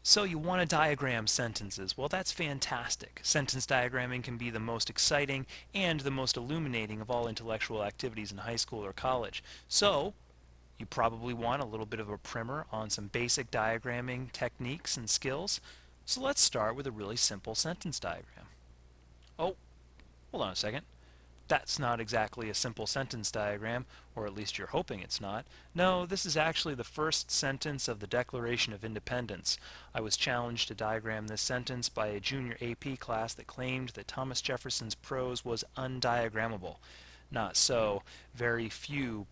So you want to diagram sentences. Well, that's fantastic. Sentence diagramming can be the most exciting and the most illuminating of all intellectual activities in high school or college. So you probably want a little bit of a primer on some basic diagramming techniques and skills. So let's start with a really simple sentence diagram. Oh, hold on a second. That's not exactly a simple sentence diagram, or at least you're hoping it's not. No, this is actually the first sentence of the Declaration of Independence. I was challenged to diagram this sentence by a junior AP class that claimed that Thomas Jefferson's prose was undiagrammable. Not so. Very few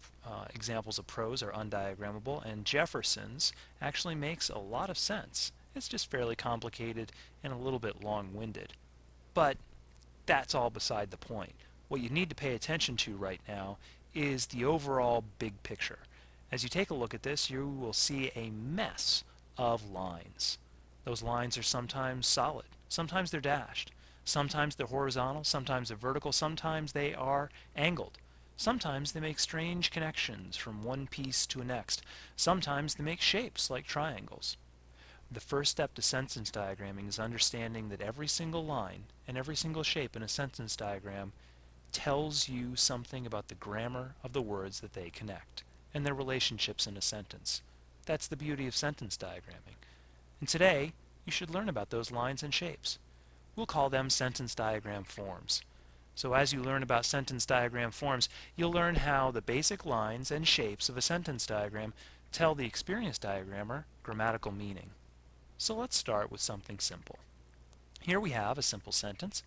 examples of prose are undiagrammable, and Jefferson's actually makes a lot of sense. It's just fairly complicated and a little bit long-winded. But that's all beside the point. What you need to pay attention to right now is the overall big picture. As you take a look at this, you will see a mess of lines. Those lines are sometimes solid, sometimes they're dashed, sometimes they're horizontal, sometimes they're vertical, sometimes they are angled. Sometimes they make strange connections from one piece to the next. Sometimes they make shapes like triangles. The first step to sentence diagramming is understanding that every single line and every single shape in a sentence diagram tells you something about the grammar of the words that they connect and their relationships in a sentence. That's the beauty of sentence diagramming. And today, you should learn about those lines and shapes. We'll call them sentence diagram forms. So as you learn about sentence diagram forms, you'll learn how the basic lines and shapes of a sentence diagram tell the experienced diagrammer grammatical meaning. So let's start with something simple. Here we have a simple sentence,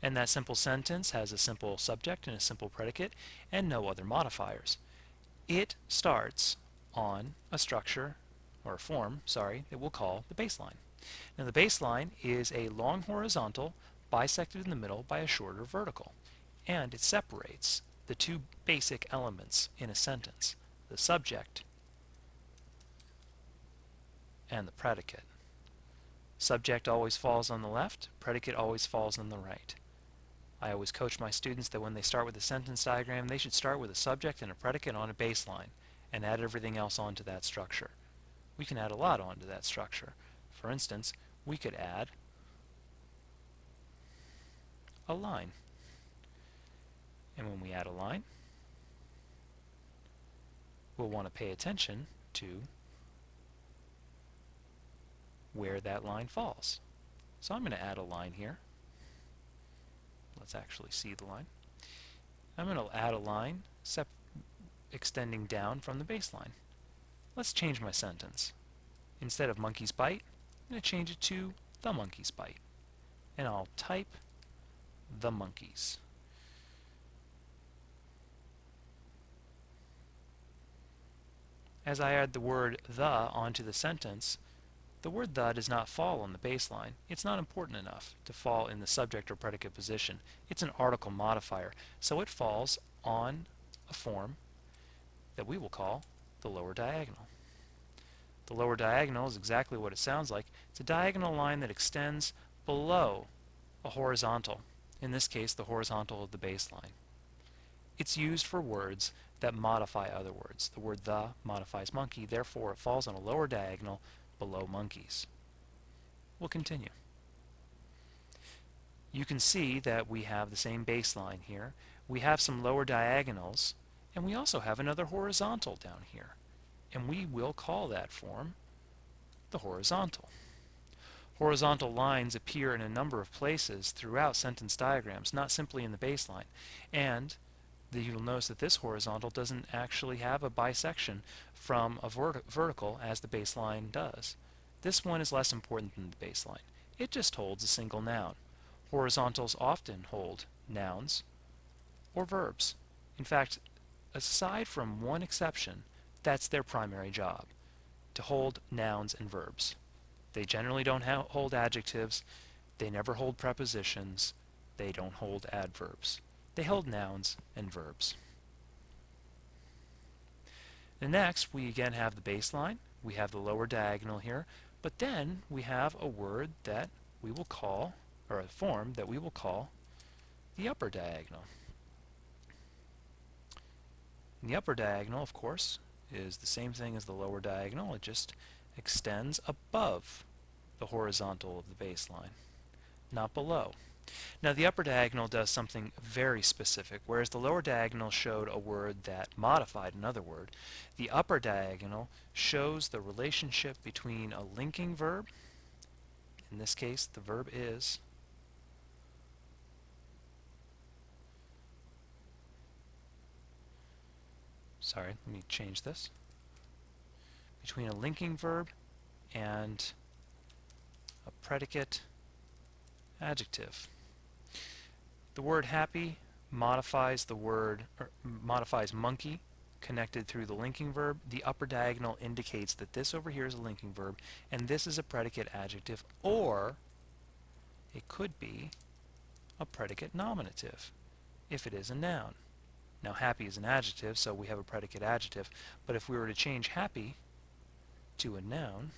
and that simple sentence has a simple subject and a simple predicate and no other modifiers. It starts on a structure, or a form, sorry, that we'll call the baseline. Now the baseline is a long horizontal bisected in the middle by a shorter vertical, and it separates the two basic elements in a sentence, the subject and the predicate. Subject always falls on the left, predicate always falls on the right. I always coach my students that when they start with a sentence diagram, they should start with a subject and a predicate on a baseline and add everything else onto that structure. We can add a lot onto that structure. For instance, we could add a line. And when we add a line, we'll want to pay attention to where that line falls. So I'm going to add a line here. Let's actually see the line. I'm going to add a line extending down from the baseline. Let's change my sentence. Instead of monkeys bite, I'm going to change it to the monkeys bite. And I'll type the monkeys. As I add the word the onto the sentence, the word the does not fall on the baseline. It's not important enough to fall in the subject or predicate position. It's an article modifier, so it falls on a form that we will call the lower diagonal. The lower diagonal is exactly what it sounds like. It's a diagonal line that extends below a horizontal, in this case the horizontal of the baseline. It's used for words that modify other words. The word the modifies monkey, therefore it falls on a lower diagonal below monkeys. We'll continue. You can see that we have the same baseline here. We have some lower diagonals, and we also have another horizontal down here. And we will call that form the horizontal. Horizontal lines appear in a number of places throughout sentence diagrams, not simply in the baseline. And you'll notice that this horizontal doesn't actually have a bisection from a vertical as the baseline does. This one is less important than the baseline. It just holds a single noun. Horizontals often hold nouns or verbs. In fact, aside from one exception, that's their primary job, to hold nouns and verbs. They generally don't hold adjectives, they never hold prepositions, they don't hold adverbs. They hold nouns and verbs. And next, we again have the baseline. We have the lower diagonal here, but then we have a word that we will call, or a form that we will call the upper diagonal. And the upper diagonal, of course, is the same thing as the lower diagonal. It just extends above the horizontal of the baseline, not below. Now the upper diagonal does something very specific. Whereas the lower diagonal showed a word that modified another word, the upper diagonal shows the relationship between a linking verb, in this case the verb is, sorry, let me change this, between a linking verb and a predicate adjective. The word happy modifies the word, or modifies monkey, connected through the linking verb. The upper diagonal indicates that this over here is a linking verb and this is a predicate adjective, or it could be a predicate nominative if it is a noun. Now happy is an adjective, so we have a predicate adjective, but if we were to change happy to a noun,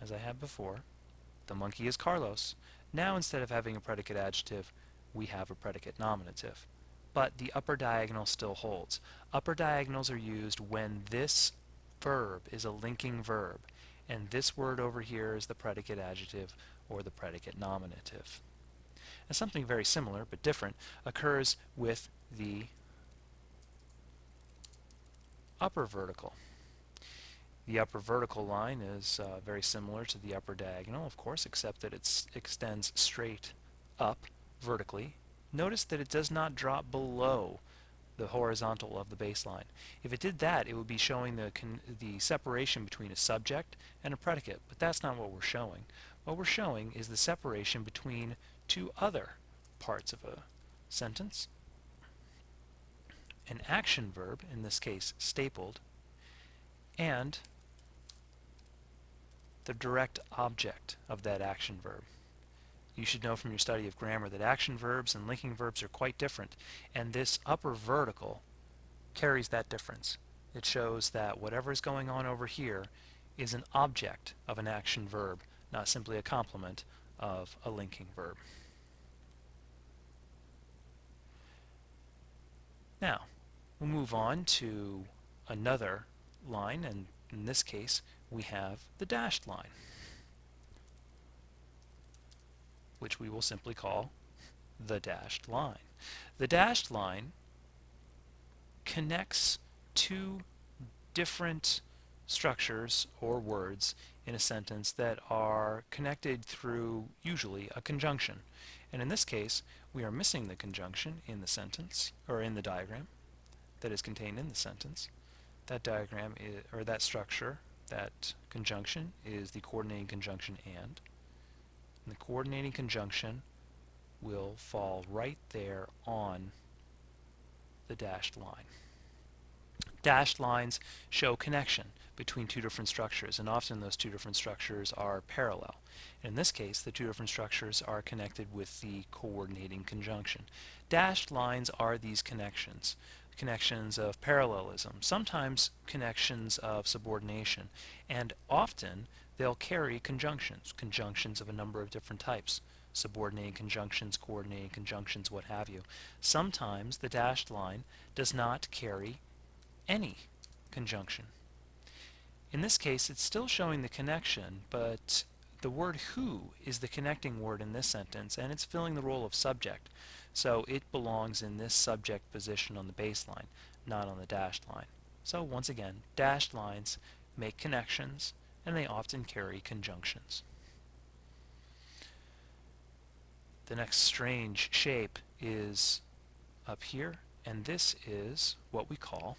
as I had before, the monkey is Carlos. Now instead of having a predicate adjective, we have a predicate nominative. But the upper diagonal still holds. Upper diagonals are used when this verb is a linking verb, and this word over here is the predicate adjective or the predicate nominative. And something very similar but different occurs with the upper vertical. The upper vertical line is very similar to the upper diagonal, of course, except that it extends straight up vertically. Notice that it does not drop below the horizontal of the baseline. If it did that, it would be showing the separation between a subject and a predicate, but that's not what we're showing. What we're showing is the separation between two other parts of a sentence: an action verb, in this case stapled, and the direct object of that action verb. You should know from your study of grammar that action verbs and linking verbs are quite different, and this upper vertical carries that difference. It shows that whatever is going on over here is an object of an action verb, not simply a complement of a linking verb. Now, we'll move on to another line, and in this case we have the dashed line, which we will simply call the dashed line. The dashed line connects two different structures or words in a sentence that are connected through usually a conjunction. And in this case, we are missing the conjunction in the sentence, or in the diagram that is contained in the sentence. That diagram is, or that structure, that conjunction is the coordinating conjunction and the coordinating conjunction will fall right there on the dashed line. Dashed lines show connection between two different structures, and often those two different structures are parallel. In this case, the two different structures are connected with the coordinating conjunction. Dashed lines are these connections. Connections of parallelism, sometimes connections of subordination, and often they'll carry conjunctions, conjunctions of a number of different types, subordinating conjunctions, coordinating conjunctions, what have you. Sometimes the dashed line does not carry any conjunction. In this case, it's still showing the connection, but the word who is the connecting word in this sentence, and it's filling the role of subject. So it belongs in this subject position on the baseline, not on the dashed line. So once again, dashed lines make connections, and they often carry conjunctions. The next strange shape is up here, and this is what we call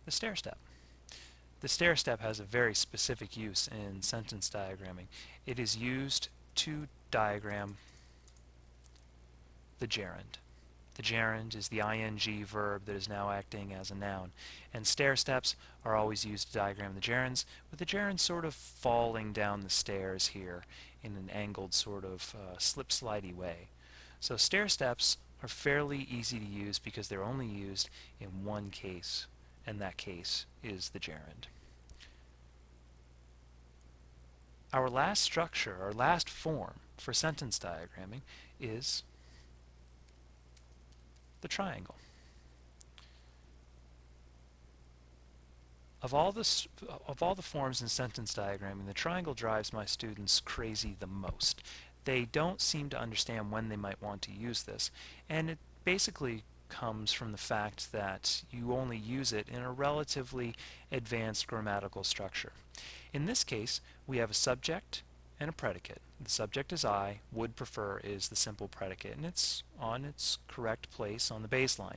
the stair step. The stair step has a very specific use in sentence diagramming. It is used to diagram the gerund. The gerund is the ing verb that is now acting as a noun, and stair steps are always used to diagram the gerunds, with the gerund sort of falling down the stairs here in an angled sort of slip-slidey way. So stair steps are fairly easy to use because they're only used in one case, and that case is the gerund. Our last structure, our last form for sentence diagramming is the triangle. Of all the forms in sentence diagramming, the triangle drives my students crazy the most. They don't seem to understand when they might want to use this, and it basically comes from the fact that you only use it in a relatively advanced grammatical structure. In this case, we have a subject and a predicate. The subject is I, would prefer is the simple predicate, and it's on its correct place on the baseline.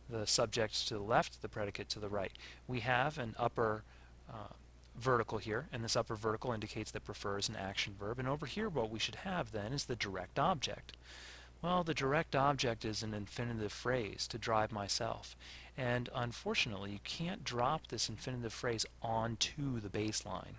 The subject to the left, the predicate to the right. We have an upper vertical here, and this upper vertical indicates that prefer is an action verb, and over here what we should have then is the direct object. Well, the direct object is an infinitive phrase, to drive myself, and unfortunately you can't drop this infinitive phrase onto the baseline.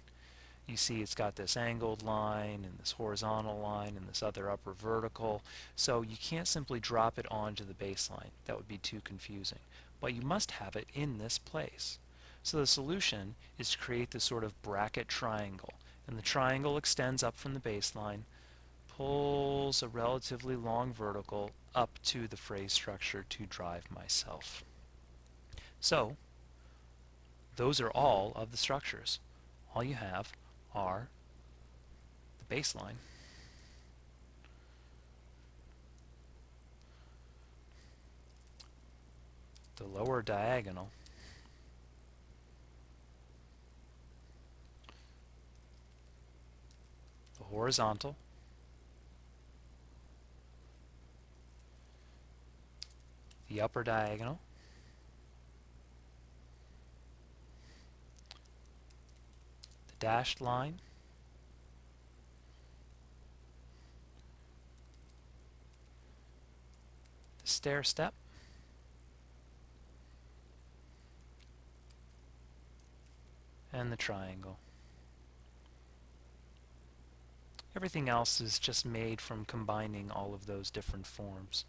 You see it's got this angled line and this horizontal line and this other upper vertical, so you can't simply drop it onto the baseline. That would be too confusing. But you must have it in this place. So the solution is to create this sort of bracket triangle, and the triangle extends up from the baseline, pulls a relatively long vertical up to the phrase structure to drive myself. So those are all of the structures. All you have are the baseline, the lower diagonal, the horizontal, the upper diagonal, the dashed line, the stair step, and the triangle. Everything else is just made from combining all of those different forms.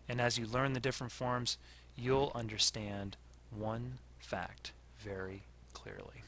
And as you learn the different forms, you'll understand one fact very clearly.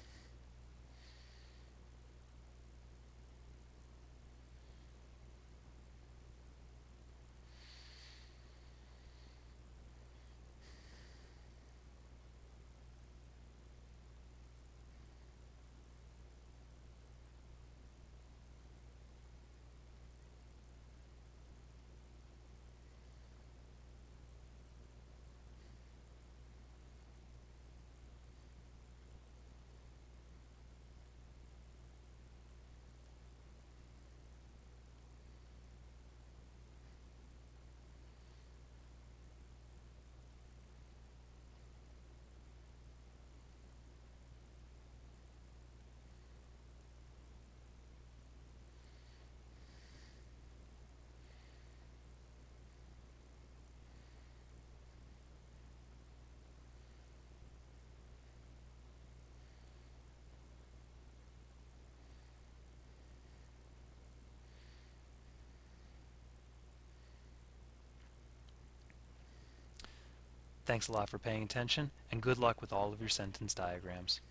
Thanks a lot for paying attention, and good luck with all of your sentence diagrams.